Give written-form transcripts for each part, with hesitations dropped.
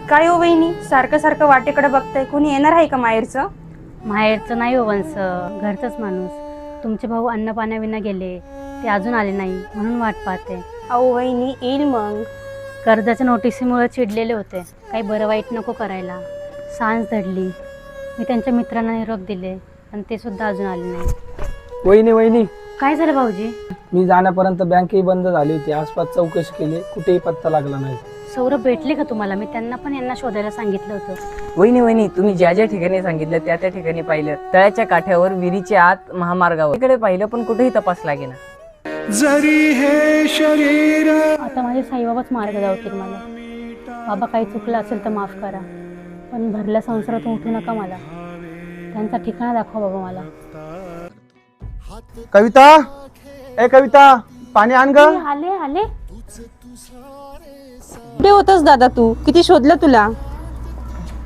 काय हो वहिनी, सारखं सारखं वाटेकडे बघताय, कोणी येणार आहे का माहेरचं? माहेरचं नाही हो वंश, घरचंच माणूस. तुमचे भाऊ अन्न पाण्याविना गेले, ते अजून आले नाही म्हणून वाट पाहते. अहो वहिनी, येईल मग. कर्जाच्या नोटिसीमुळे चिडलेले होते, काही बरं वाईट नको करायला. सांज धडली, मी त्यांच्या मित्रांना निरोप दिले पण ते सुद्धा अजून आले नाही. वहिनी वहिनी, काय झालं भाऊजी? मी जाण्यापर्यंत बँकही बंद झाली होती. आसपास चौकशी केली, कुठेही पत्ता लागला नाही. सौरभ भेटले का तुम्हाला? मी त्यांना पण यांना शोधायला सांगितलं होतं. वहिनी तुम्ही ज्या ज्या ठिकाणी सांगितलं त्या त्या ठिकाणी पाहिलं. तळ्याच्या काठ्यावर, विहिरीच्या आत, महामार्गावर इकडे पाहिलं पण कुठेही तपास लागेना. जरी हे शरीर आता माझे साईबाबाच मार्ग दावतील मला. बाबा काही चुकलं असेल तर माफ करा, पण भरल्या संसारात उठू नका मला. त्यांचा ठिकाणा दाखवा बाबा मला. कविता, ए कविता, पाणी आण ग. आले आले. कुठे होतस दादा तू? किती शोधलं तुला.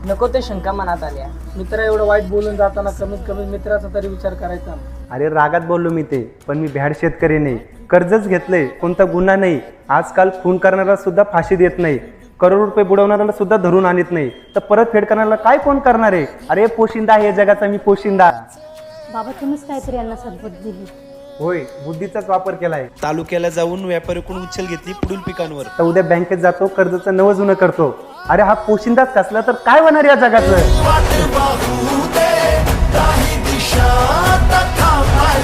नको ते शंका मनात आल्या. मित्र एवढं वाईट बोलून जाताना कमीत कमी मित्राचा तरी विचार करायचा. अरे रागात बोललो मी ते, पण मी भ्याड शेतकरी नाही. कर्जच घेतलंय, कोणता गुन्हा नाही. आजकाल खून करणारा सुद्धा फाशी देत नाही, करोड रुपये बुडवणाऱ्याला सुद्धा धरून आणत नाही, तर परत फेड करणाऱ्याला काय कोण करणार आहे? अरे पोशिंदा आहे जगाचा मी, पोशिंदा. बाबा तुम्हीच काहीतरी यांना सद्बुद्धी दिली. होय, बुद्धीचाच वापर केलाय. तालुक्याला जाऊन व्यापाऱ्याकडून उचल घेतली पुढील पिकांवर. तर उद्या बँकेत जातो, कर्जाचं नवं जुनं करतो. अरे हा पोशिंदाच कसला तर काय होणार या जगाचं?